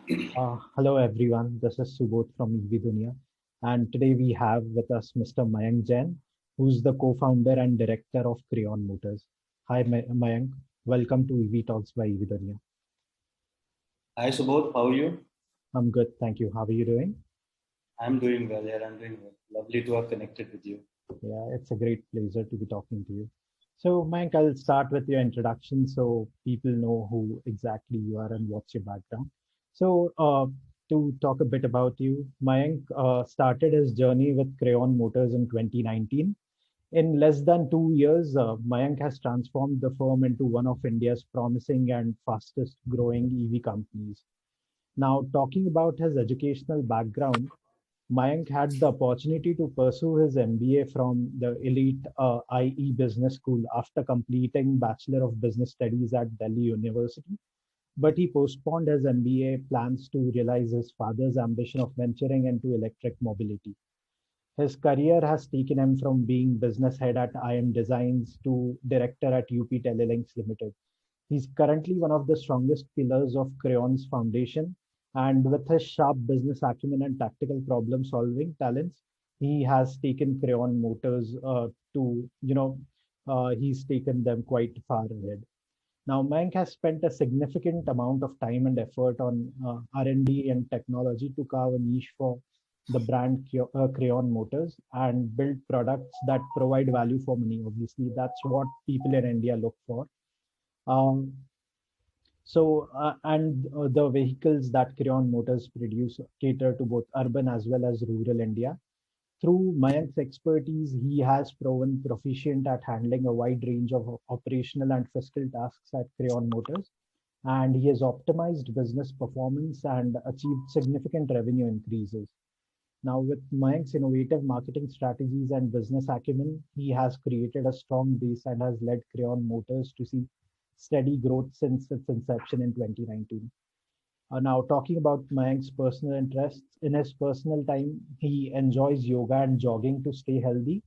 Hello everyone, this is Subodh from eVehicle, and today we have with us Mr. Mayank Jain, who's the co-founder and director of Crayon Motors. Hi Mayank, welcome to EV Talks by eVehicle. Hi Subodh, how are you? I'm good, thank you. How are you doing? I'm doing well, yeah, I'm doing well. Lovely to have connected with you. Yeah, it's a great pleasure to be talking to you. So Mayank, I'll start with your introduction so people know who exactly you are and what's your background. So to talk a bit about you, Mayank started his journey with Crayon Motors in 2019. In less than 2 years, Mayank has transformed the firm into one of India's promising and fastest growing EV companies. Now, talking about his educational background, Mayank had the opportunity to pursue his MBA from the elite IE Business School after completing Bachelor of Business Studies at Delhi University. But he postponed his MBA plans to realize his father's ambition of venturing into electric mobility. His career has taken him from being business head at IM Designs to director at UP Telelinks Limited. He's currently one of the strongest pillars of Crayon's foundation, and with his sharp business acumen and tactical problem solving talents, he has taken Crayon Motors he's taken them quite far ahead. Now, Mank has spent a significant amount of time and effort on R&D and technology to carve a niche for the brand Crayon Motors and build products that provide value for money. Obviously, that's what people in India look for. Um, the vehicles that Crayon Motors produce cater to both urban as well as rural India. Through Mayank's expertise, he has proven proficient at handling a wide range of operational and fiscal tasks at Crayon Motors, and he has optimized business performance and achieved significant revenue increases. Now, with Mayank's innovative marketing strategies and business acumen, he has created a strong base and has led Crayon Motors to see steady growth since its inception in 2019. Now, talking about Mayank's personal interests, in his personal time, he enjoys yoga and jogging to stay healthy.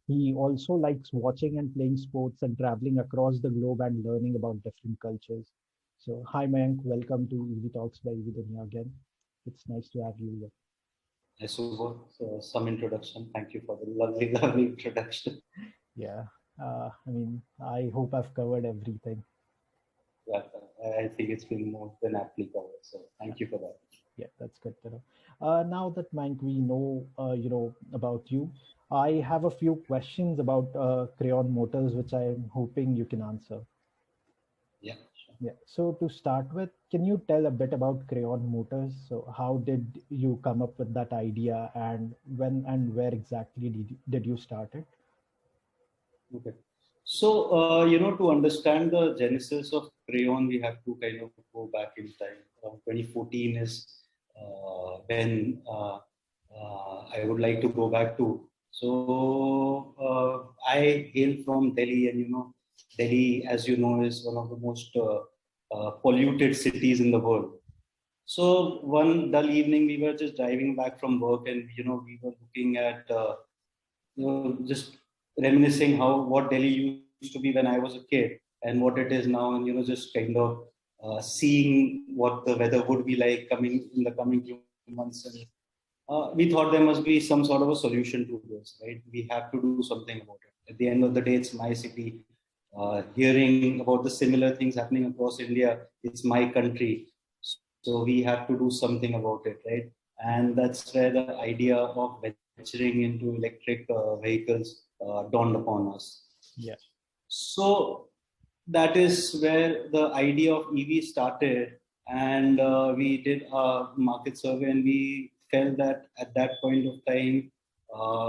He also likes watching and playing sports and traveling across the globe and learning about different cultures. So, hi Mayank, welcome to EV Talks by EV Dunya again. It's nice to have you here. Hi Subodh, some introduction. Thank you for the lovely, lovely introduction. Yeah, I hope I've covered everything. Yeah, I think it's been more than aptly covered. So thank you for that. Yeah, that's good to know. Now that Mank, we know, about you, I have a few questions about Crayon Motors, which I'm hoping you can answer. Yeah, sure. Yeah. So to start with, can you tell a bit about Crayon Motors? So how did you come up with that idea, and when and where exactly did you start it? Okay. So, to understand the genesis of Crayon, we have to kind of go back in time. 2014 is when I would like to go back to. So, I hail from Delhi, and Delhi, as you know, is one of the most polluted cities in the world. So one dull evening, we were just driving back from work, and we were looking at just reminiscing what Delhi used to be when I was a kid and what it is now, and just kind of seeing what the weather would be like coming in the coming few months. And we thought there must be some sort of a solution to this, right? We have to do something about it. At the end of the day, it's my city. Hearing about the similar things happening across India, it's my country. So we have to do something about it, right? And that's where the idea of venturing into electric vehicles dawned upon us. Yeah. So that is where the idea of EV started, and we did a market survey, and we felt that at that point of time,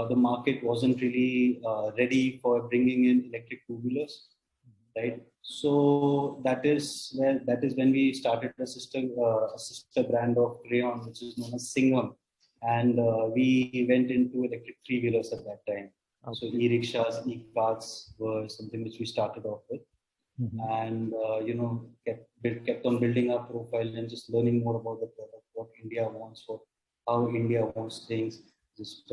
the market wasn't really ready for bringing in electric two-wheelers, right? So that is when we started a sister brand of Crayon, which is known as Singham, and we went into electric three-wheelers at that time. So Okay. e-rickshaws, e-carts were something which we started off with, Mhm. and kept on building our profile and just learning more about the product, what India wants, how India wants things, just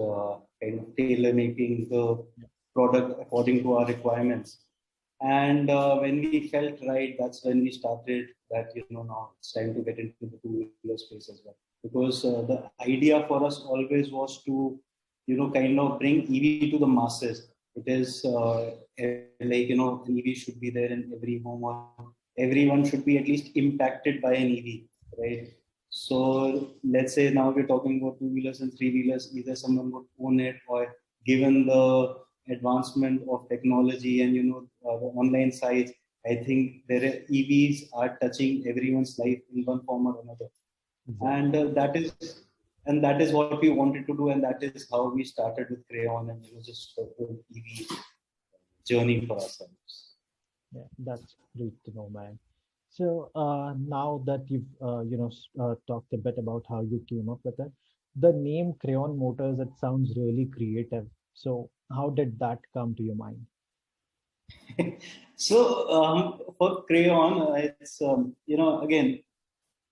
kind of tailor making the Yeah. product according to our requirements. And when we felt right, that's when we started that, now it's time to get into the two-wheeler space as well. Because the idea for us always was to, kind of bring EV to the masses. It is like, an EV should be there in every home, or everyone should be at least impacted by an EV, right? So let's say now we're talking about two-wheelers and three-wheelers, either someone would own it, or given the advancement of technology and the online sites, I think EVs are touching everyone's life in one form or another. Exactly. And that is what we wanted to do, and that is how we started with Crayon, and just a whole EV journey for ourselves. Yeah, that's great to know, man. So now that you've talked a bit about how you came up with it, the name Crayon Motors, it sounds really creative. So how did that come to your mind? So for Crayon, it's again,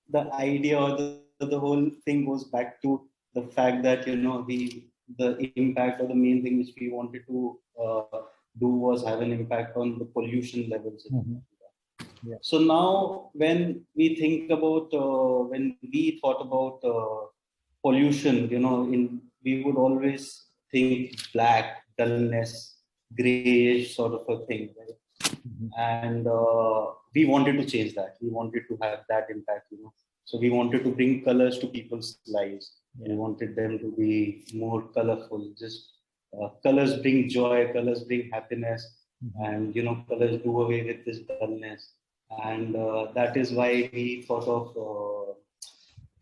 the idea or the whole thing goes back to the fact that the impact, or the main thing which we wanted to do was have an impact on the pollution levels. Mm-hmm. Yeah. So now when we think about when we thought about pollution, in we would always think black, dullness, grayish sort of a thing, right? Mm-hmm. And we wanted to change that. We wanted to have that impact. So we wanted to bring colors to people's lives. Yeah. We wanted them to be more colorful. Just colors bring joy, colors bring happiness, Mm-hmm. and colors do away with this dullness. And that is why we thought of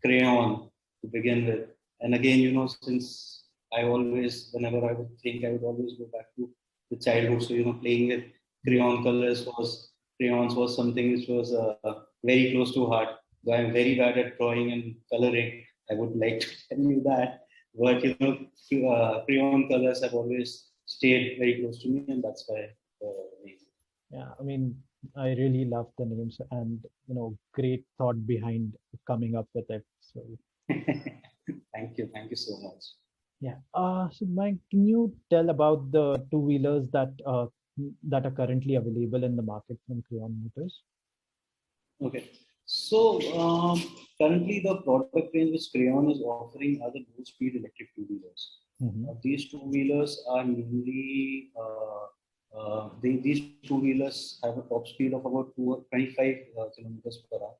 Crayon to begin with. And again, since I always, whenever I would think, I would always go back to the childhood. So playing with crayon colors crayons was something which was very close to heart. Though I'm very bad at drawing and coloring, I would like to tell you that. But crayon colors have always stayed very close to me, and that's why. Yeah, I mean, I really love the names and great thought behind coming up with it. So Thank you so much. yeah. So Mike, can you tell about the two-wheelers that are currently available in the market from Crayon Motors? Okay. So currently the product range which Crayon is offering are the low-speed electric two-wheelers. Mm-hmm. These two-wheelers are mainly these two-wheelers have a top speed of about 25 kilometers per hour,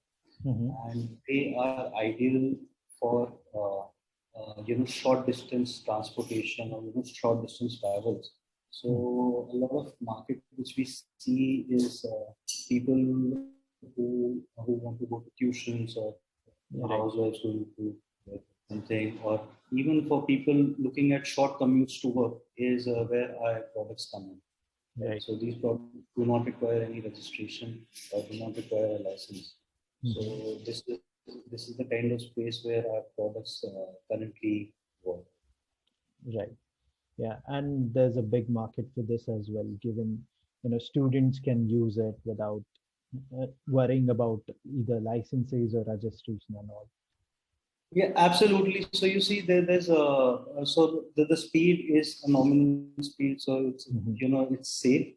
Mm-hmm. and they are ideal for short distance transportation, or short distance travels. So a lot of market which we see is people who want to go to tuitions, or Right. housewives who something, or even for people looking at short commutes to work is where our products come in. Right? Right. So these products do not require any registration or do not require a license. So Mm-hmm. this is the kind of space where our products currently work. Right. Yeah, and there's a big market for this as well, given students can use it without worrying about either licenses or registration and all. Yeah, absolutely. So you see, there's so the speed is a nominal speed, so it's Mm-hmm. it's safe,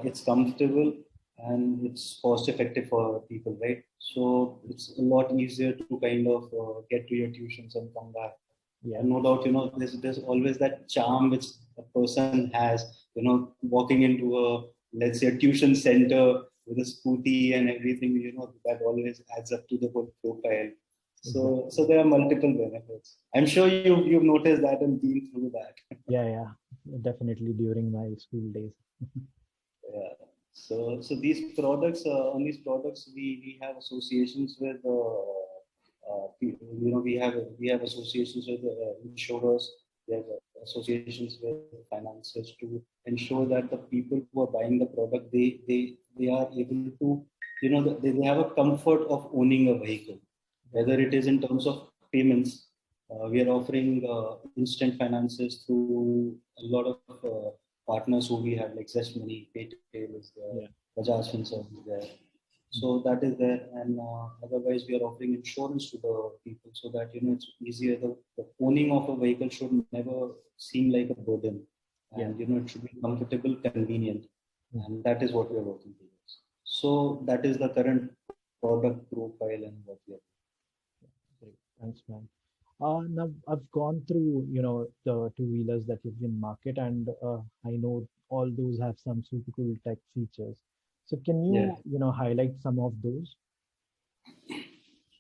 it's comfortable, and it's cost effective for people, right? So it's a lot easier to kind of get to your tuitions and come back. Yeah. And no doubt, there's always that charm which a person has, walking into let's say a tuition center with a scooty and everything, that always adds up to the whole profile. So, Exactly. so there are multiple benefits. I'm sure you've noticed that and been through that. Yeah, yeah, definitely during my school days. Yeah. So on these products, we have associations with, we have associations with insurers. We have associations with financiers to ensure that the people who are buying the product, they are able to, they have a comfort of owning a vehicle, whether it is in terms of payments. We are offering instant finances through a lot of partners who we have, like Zest Money, Paytail is there, Yeah. Bajaj Finserv is there. So that is there, and otherwise we are offering insurance to the people so that it's easier. The owning of a vehicle should never seem like a burden, Yeah. and it should be comfortable, convenient. and that is what we are working towards. So that is the current product profile and what we are. Great. Thanks, man. Now I've gone through, the two-wheelers that you've been market, and I know all those have some super cool tech features. So can Yeah. you, highlight some of those?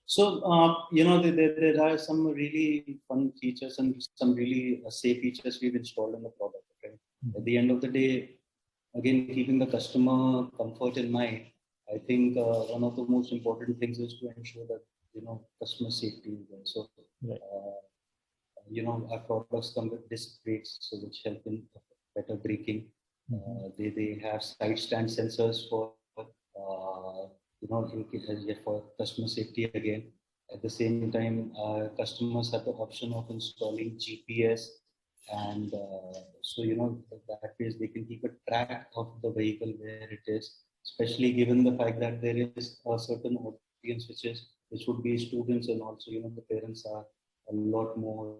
So, there are some really fun features and some really safe features we've installed in the product. Right? At the end of the day, again, keeping the customer comfort in mind, I think one of the most important things is to ensure that, customer safety is there. So, Right. our products come with disc brakes, so which help in better braking. They have side stand sensors for in case for customer safety again. At the same time, customers have the option of installing GPS, and so that ways they can keep a track of the vehicle where it is. Especially given the fact that there is a certain audience which would be students, and also the parents are a lot more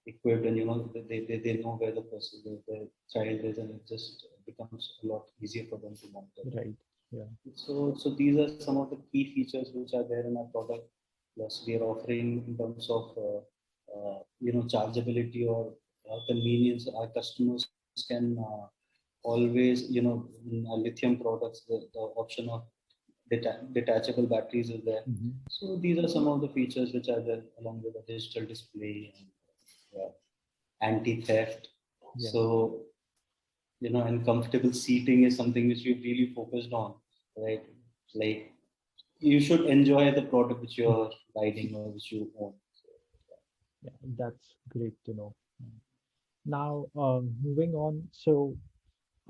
equipped, and they know where the child is, and it just becomes a lot easier for them to monitor. Right. Yeah. So these are some of the key features which are there in our product. Plus, we are offering in terms of chargeability or convenience. Our customers can always, in our lithium products, the option of detachable batteries is there. So these are some of the features which are there, along with the digital display and anti-theft. Yeah. So and comfortable seating is something which we've really focused on, right? Like, you should enjoy the product which you're riding or which you own. Yeah, that's great to know. Now, moving on. So,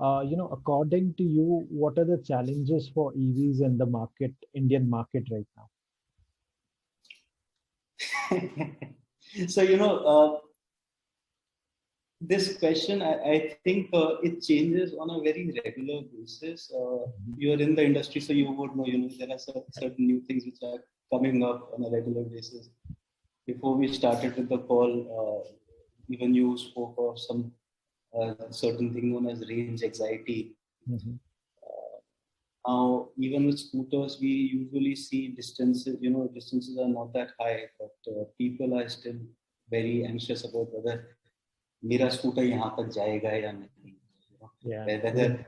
according to you, what are the challenges for EVs in the market, Indian market right now? So, this question, I think it changes on a very regular basis. You're in the industry, so you would know, there are certain new things which are coming up on a regular basis. Before we started with the call, even you spoke of some certain thing known as range anxiety. Now, even with scooters, we usually see distances, distances are not that high, but people are still very anxious about whether मेरा scooter यहाँ तक जाएगा या नहीं, whether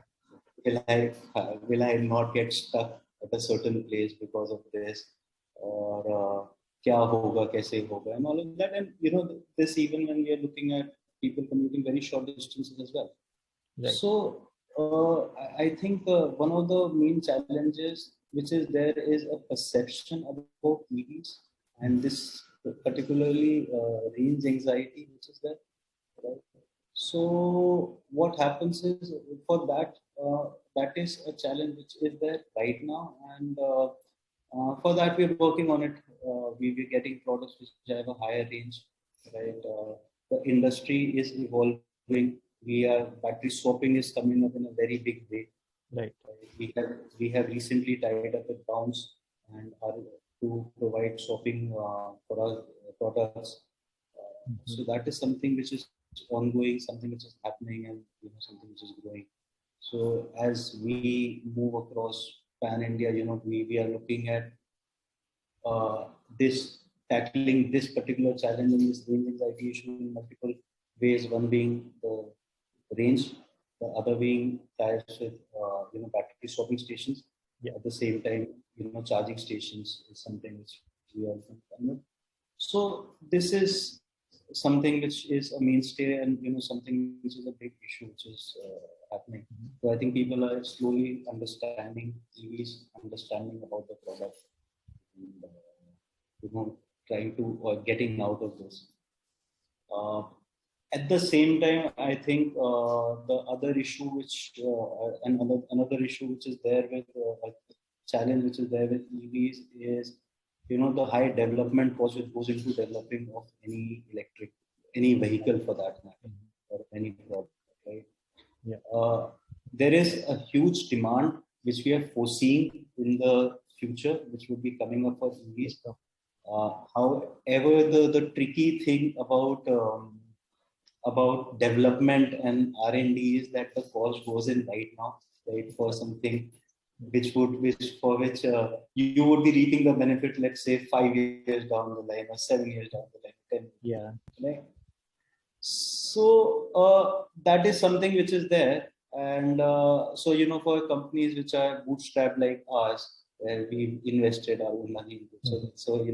will I not get stuck at a certain place because of this, or क्या होगा, कैसे होगा, and all of that. And this even when we are looking at people commuting very short distances as well. Right. So I think one of the main challenges which is there is a perception about EVs, and this particularly range anxiety which is there. Right. So what happens is, for that, that is a challenge which is there right now, and for that we're working on it. We're getting products which have a higher range. Right. The industry is evolving. Battery swapping is coming up in a very big way. Right. We have recently tied up with Bounce and are to provide swapping for our products. So that is something which is ongoing, something which is happening, and something which is growing. So as we move across pan India, we are looking at tackling this particular challenge and this range anxiety issue in multiple ways. One being the range, the other being ties with battery swapping stations. Yeah. At the same time, charging stations is something which we are looking at. So this is something which is a mainstay, and something which is a big issue which is happening. So I think people are slowly understanding EVs, understanding about the product, and trying to getting out of this. At the same time, I think the other issue which another issue which is there with challenge which is there with EVs is the high development cost which goes into developing of any vehicle for that matter, or any product, right? Yeah. There is a huge demand which we are foreseeing in the future, which would be coming up for EVs. However, the tricky thing about development and R&D is that the cost goes in right now. right, for something you would be reaping the benefit, let's say 5 years down the line or 7 years down the line, 10, Yeah. right? So that is something which is there, and so for companies which are bootstrapped like ours, where we invested our own money into, so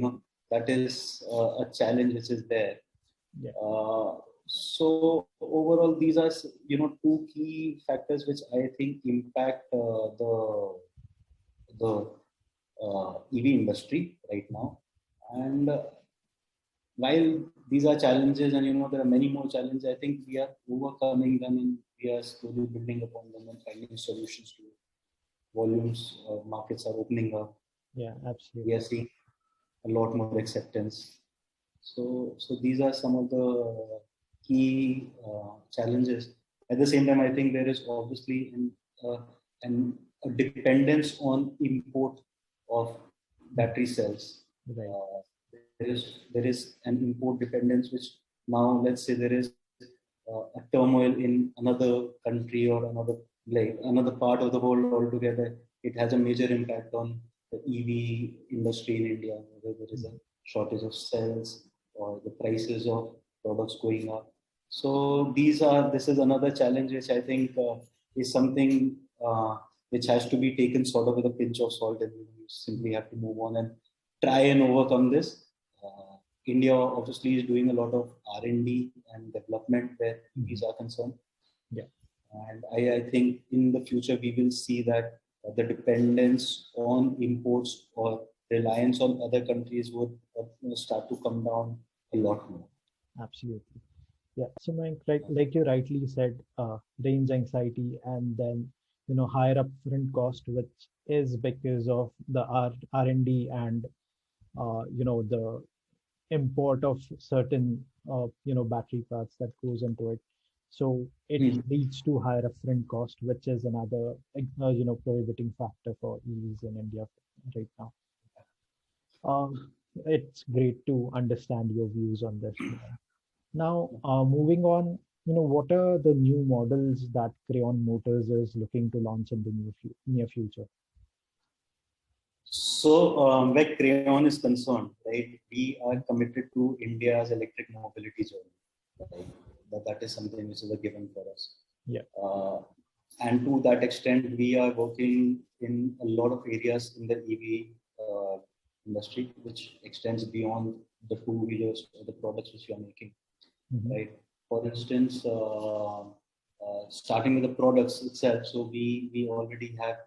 that is a challenge which is there. Yeah. So overall, these are two key factors which I think impact the EV industry right now. And while these are challenges, and there are many more challenges, I think we are overcoming them, and we are slowly building upon them and finding solutions to it. Volumes, markets are opening up. Yeah, absolutely. We are seeing a lot more acceptance. So these are some of the key challenges. At the same time, I think there is obviously a dependence on import of battery cells. Right. There is an import dependence, which now, let's say there is a turmoil in another country or another part of the world altogether. It has a major impact on the EV industry in India, whether there is a shortage of cells or the prices of products going up. So this is another challenge which I think is something which has to be taken sort of with a pinch of salt, and you simply have to move on and try and overcome this. India obviously is doing a lot of R&D and development where EVs are concerned. Yeah. And I think in the future we will see that the dependence on imports or reliance on other countries would start to come down a lot more. Absolutely. Yeah. So like you rightly said, range anxiety, and then higher upfront cost, which is because of the R&D and the import of certain battery parts that goes into it. So it leads to higher upfront cost, which is another prohibiting factor for EVs in India right now. It's great to understand your views on this. Now, moving on, what are the new models that Crayon Motors is looking to launch in the near future? So, where Crayon is concerned, right, we are committed to India's electric mobility journey. Right? That is something which is a given for us. Yeah. And to that extent, we are working in a lot of areas in the EV industry, which extends beyond the two-wheelers or the products which we are making. Right. For instance, starting with the products itself, so we already have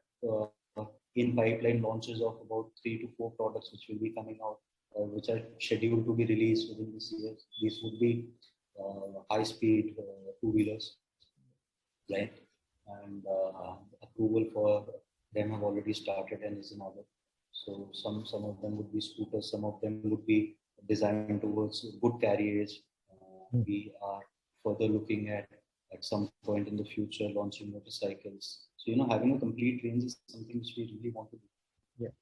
in pipeline launches of about 3 to 4 products which will be coming out, which are scheduled to be released within this year. These would be high-speed two-wheelers, right? And approval for them have already started and is in order. So some of them would be scooters, some of them would be designed towards good carriage. We are further looking at some point in the future launching motorcycles. So having a complete range is something which we really want to do. Yeah.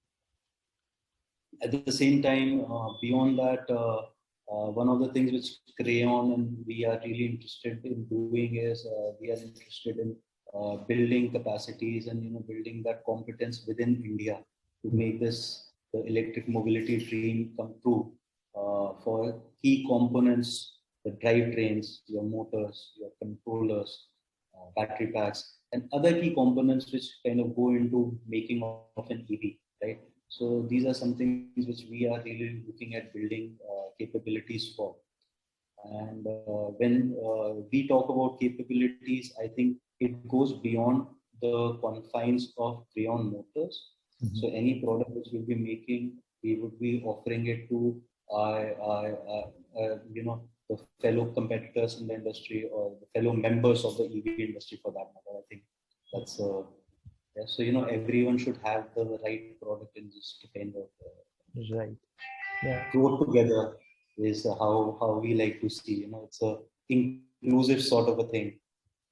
At the same time, beyond that, one of the things which Crayon and we are really interested in doing is we are interested in building capacities and building that competence within India to make this the electric mobility dream come true for key components, the drivetrains, your motors, your controllers, battery packs, and other key components which kind of go into making of an EV, right? So these are some things which we are really looking at building capabilities for. And when we talk about capabilities, I think it goes beyond the confines of Crayon Motors. So any product which we'll be making, we would be offering it to the fellow competitors in the industry or the fellow members of the EV industry for that matter. I think that's yeah. So everyone should have the right product and just kind of right. Yeah. grow together is how we like to see. It's a inclusive sort of a thing.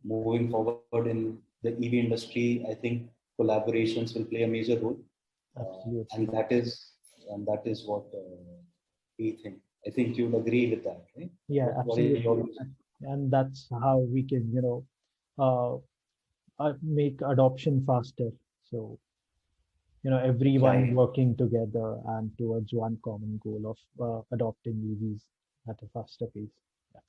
Moving forward in the EV industry, I think collaborations will play a major role. Absolutely. And that is what we think. I think you'd agree with that, right? Yeah, absolutely. And that's how we can, make adoption faster. So, everyone Right. working together and towards one common goal of adopting EVs at a faster pace. At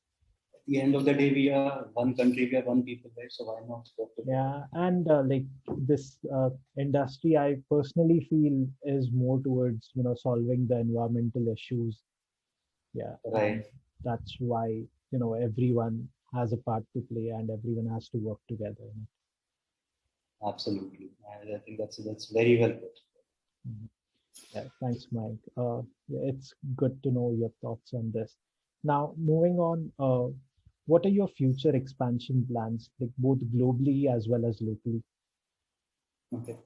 the end of the day, we are one country, we are one people, right? So why not work together? Yeah, and like this industry, I personally feel is more towards, solving the environmental issues. Yeah, and Right. that's why, everyone has a part to play and everyone has to work together. Absolutely. And I think that's very well put. Mhm. Yeah, thanks, Mike. Yeah, it's good to know your thoughts on this. Now, moving on, what are your future expansion plans, like both globally as well as locally? Okay.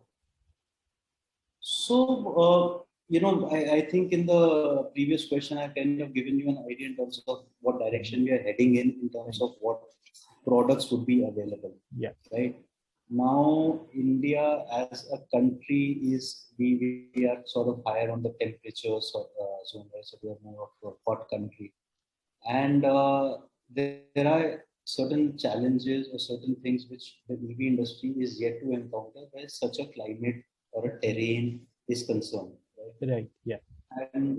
So, I think in the previous question, I've kind of given you an idea in terms of what Mhm. direction we are heading in terms Thanks. of what products would be available, Yeah. right? Now, India as a country we are sort of higher on the temperature zone, right? So we are more of a hot country. And there are certain challenges or certain things which the EV industry is yet to encounter where such a climate or a terrain is concerned. Right? Right. Yeah. And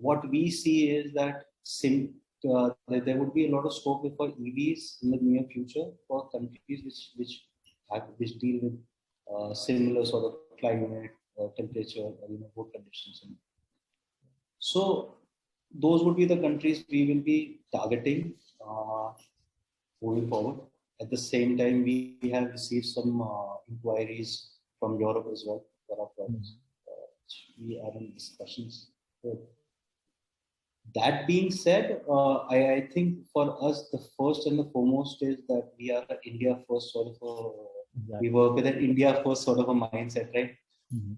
what we see is that there would be a lot of scope for EVs in the near future for countries which deal with similar sort of climate, temperature, or road conditions. So those would be the countries we will be targeting moving forward. At the same time, we have received some inquiries from Europe as well for our products. Mhm. Which we are in discussions with. That being said, I think for us, the first and the foremost is that we are an India first sort of we Exactly. work with an India first sort of a mindset, right? Mhm.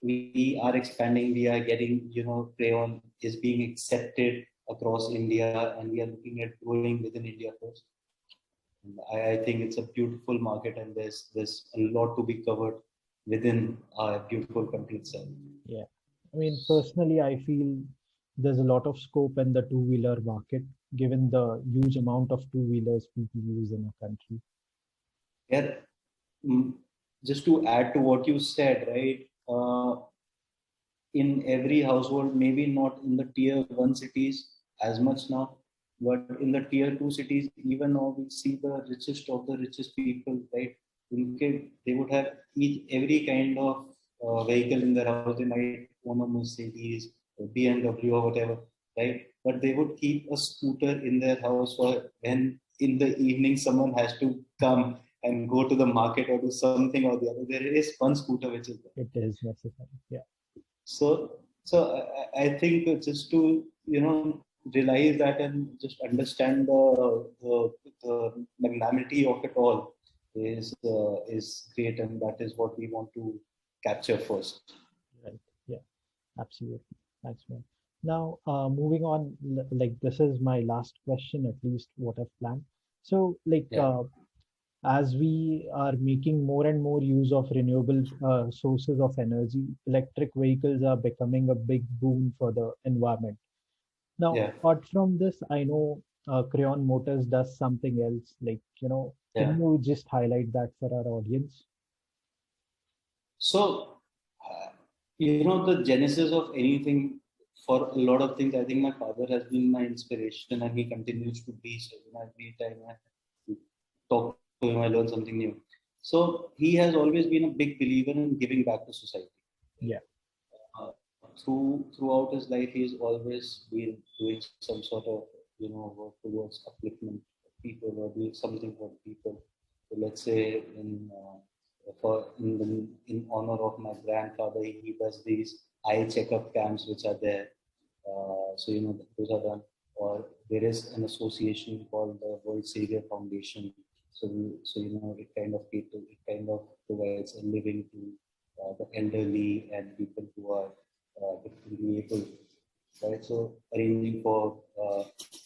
We are expanding, we are getting, Crayon is being accepted across India, and we are looking at growing within India first. And I think it's a beautiful market, and there's a lot to be covered within our beautiful country itself. Yeah. I mean, personally, I feel there's a lot of scope in the two-wheeler market, given the huge amount of two-wheelers people use in a country. Yeah, mm, just to add to what you said, right? In every household, maybe not in the tier one cities as much now, but in the tier two cities, even now we see the richest of the richest people, right? They would have every kind of vehicle in their house. They might own a Mercedes, or BMW, or whatever, right? But they would keep a scooter in their house for when in the evening someone has to come and go to the market or do something or the other. There is one scooter which is there. It is necessary. Yeah. So I think just to realize that and just understand the magnanimity of it all is great, and that is what we want to capture first. Right. Yeah. Absolutely. Thanks, man. Now, moving on, like this is my last question, at least what I've planned. So, like, Yeah, as we are making more and more use of renewable sources of energy, electric vehicles are becoming a big boon for the environment. Now, yeah, apart from this, I know Crayon Motors does something else. Like, can yeah. you just highlight that for our audience? So the genesis of anything for a lot of things. I think my father has been my inspiration, and he continues to be so. Every time I talk to him, I learn something new. So he has always been a big believer in giving back to society. Yeah. Throughout his life, he's always been doing some sort of work towards upliftment of people or doing something for people. So let's say in honor of my grandfather, he does these eye checkup camps which are there. So those are done. Or there is an association called the World Savior Foundation. So it kind of provides a living to the elderly and people who are differently able, right? So arranging for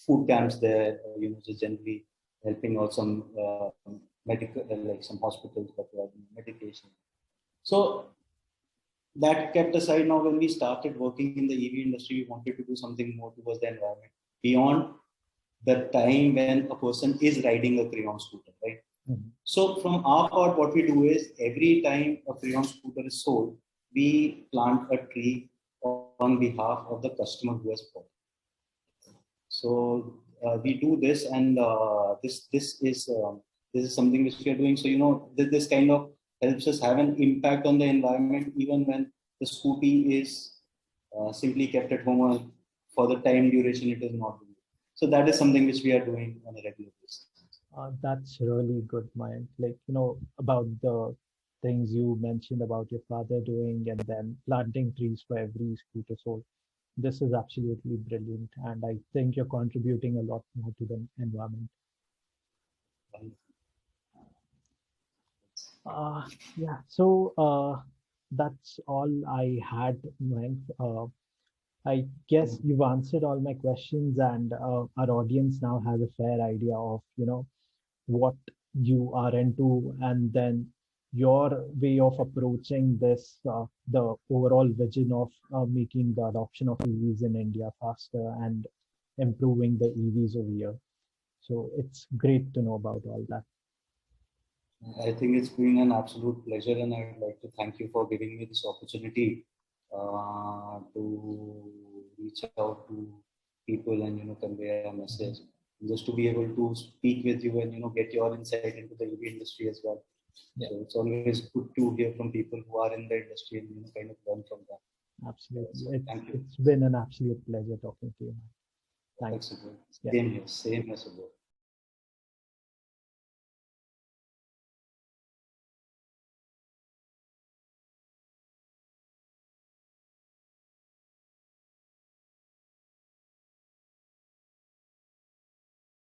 food camps there, just generally helping out some medical, like some hospitals that provide medication. So that kept aside, now when we started working in the EV industry, we wanted to do something more towards the environment beyond the time when a person is riding a Crayon scooter, right? Mhm. So from our part, what we do is every time a Crayon scooter is sold, we plant a tree on behalf of the customer who has bought. So we do this, and this is something which we are doing. So this kind of helps us have an impact on the environment, even when the scooty is simply kept at home, or for the time duration it is not doing. So that is something which we are doing on a regular basis. That's really good, Mayank. Like, about the things you mentioned about your father doing and then planting trees for every scooter sold. This is absolutely brilliant. And I think you're contributing a lot more to the environment. Uh, yeah, so that's all I had, Mayank. I guess you've answered all my questions, and our audience now has a fair idea of, what you are into, and then your way of approaching this, the overall vision of making the adoption of EVs in India faster and improving the EVs over here. So it's great to know about all that. I think it's been an absolute pleasure, and I'd like to thank you for giving me this opportunity to reach out to people and convey a message. Just to be able to speak with you and get your insight into the EV industry as well. Yeah, So it's always good to hear from people who are in the industry and kind of learn from them. absolutely. So thank you. It's been an absolute pleasure talking to you, man. Thanks, Thanks. Subodh. Yeah. Same here. Same here, Subodh.